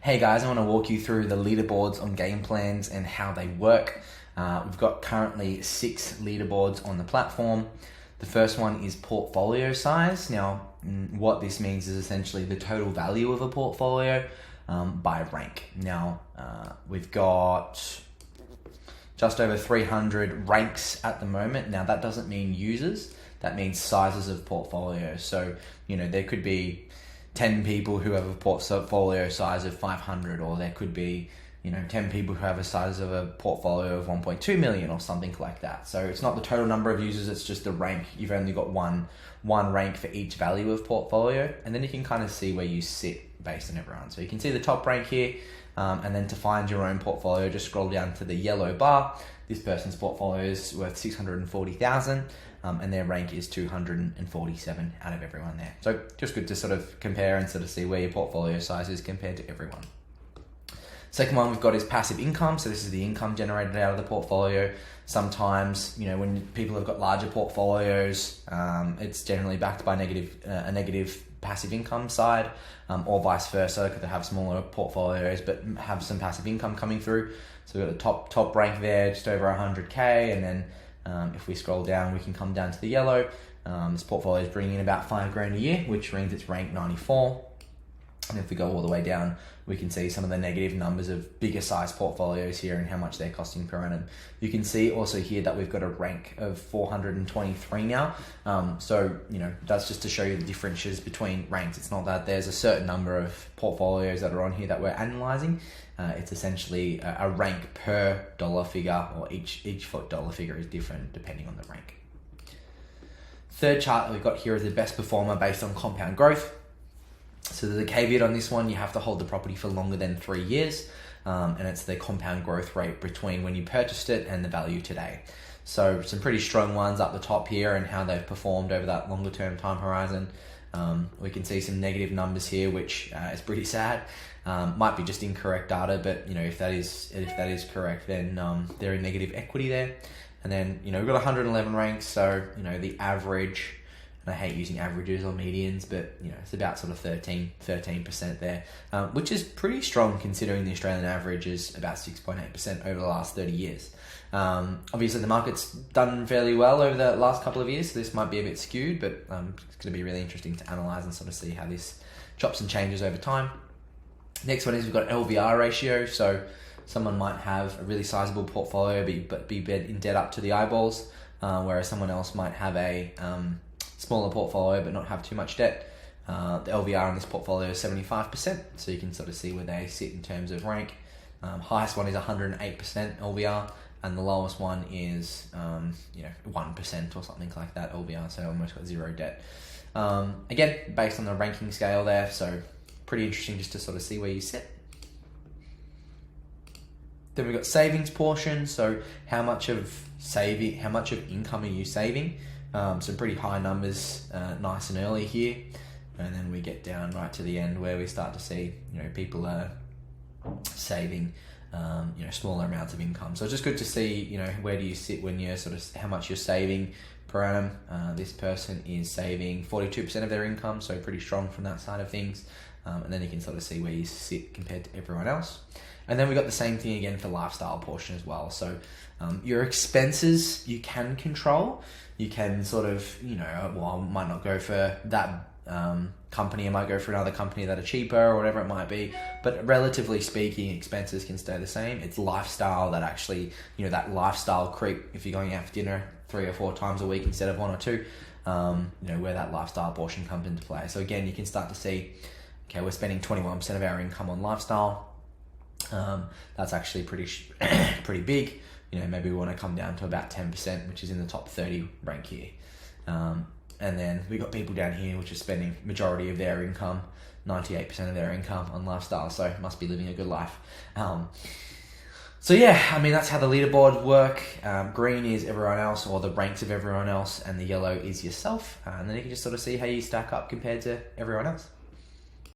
Hey guys, I want to walk you through the leaderboards on Gameplans and how they work. We've got currently 6 leaderboards on the platform. The first one is portfolio size. Now, what this means is essentially the total value of a portfolio by rank. Now, we've got just over 300 ranks at the moment. Now, that doesn't mean users. That means sizes of portfolios. So, there could be 10 people who have a portfolio size of 500, or there could be 10 people who have a size of a portfolio of 1.2 million or something like that. So it's not the total number of users, it's just the rank. You've only got one rank for each value of portfolio, and then you can kind of see where you sit based on everyone. So you can see the top rank here, and then to find your own portfolio, just scroll down to the yellow bar. This person's portfolio is worth 640,000. And their rank is 247 out of everyone there. So just good to sort of compare and sort of see where your portfolio size is compared to everyone. Second one we've got is passive income. So this is the income generated out of the portfolio. Sometimes, when people have got larger portfolios, it's generally backed by a negative passive income side, or vice versa. Could they have smaller portfolios but have some passive income coming through? So we've got the top rank there, just over 100K, and then if we scroll down, we can come down to the yellow. This portfolio is bringing in about $5,000 a year, which means it's ranked 94. And if we go all the way down, we can see some of the negative numbers of bigger size portfolios here and how much they're costing per annum. You can see also here that we've got a rank of 423 now. So, that's just to show you the differences between ranks. It's not that there's a certain number of portfolios that are on here that we're analyzing. It's essentially a rank per dollar figure, or each dollar figure is different depending on the rank. Third chart that we've got here is the best performer based on compound growth. So there's a caveat on this one. You have to hold the property for longer than 3 years, and it's the compound growth rate between when you purchased it and the value today. So some pretty strong ones up the top here and how they've performed over that longer term time horizon. We can see some negative numbers here, which is pretty sad. Might be just incorrect data, but if that is correct, then they're in negative equity there. And then we've got 111 ranks, so the average, and I hate using averages or medians, but it's about sort of 13% there, which is pretty strong considering the Australian average is about 6.8% over the last 30 years. Obviously the market's done fairly well over the last couple of years, so this might be a bit skewed, but it's going to be really interesting to analyze and sort of see how this chops and changes over time. Next one is we've got LVR ratio. So someone might have a really sizable portfolio but be in debt up to the eyeballs, whereas someone else might have a smaller portfolio but not have too much debt. The LVR in this portfolio is 75%, so you can sort of see where they sit in terms of rank. Highest one is 108% LVR, and the lowest one is 1% or something like that LVR, so almost got zero debt. Again, based on the ranking scale there, so pretty interesting just to sort of see where you sit. Then we've got savings portion, so how much of income are you saving? Some pretty high numbers, nice and early here, and then we get down right to the end where we start to see people are saving smaller amounts of income. So it's just good to see where do you sit when you're sort of how much you're saving per annum. This person is saving 42% of their income, so pretty strong from that side of things. And then you can sort of see where you sit compared to everyone else. And then we got the same thing again for lifestyle portion as well. So your expenses you can control. You can sort of, I might not go for that company, I might go for another company that are cheaper or whatever it might be. But relatively speaking, expenses can stay the same. It's lifestyle that actually, that lifestyle creep, if you're going out for dinner 3 or 4 times a week instead of 1 or 2, where that lifestyle portion comes into play. So again, you can start to see, okay, we're spending 21% of our income on lifestyle. That's actually pretty big. Maybe we want to come down to about 10%, which is in the top 30 rank here. And then we got people down here which are spending majority of their income, 98% of their income on lifestyle, so must be living a good life. So yeah, that's how the leaderboard work. Green is everyone else, or the ranks of everyone else, and the yellow is yourself. And then you can just sort of see how you stack up compared to everyone else.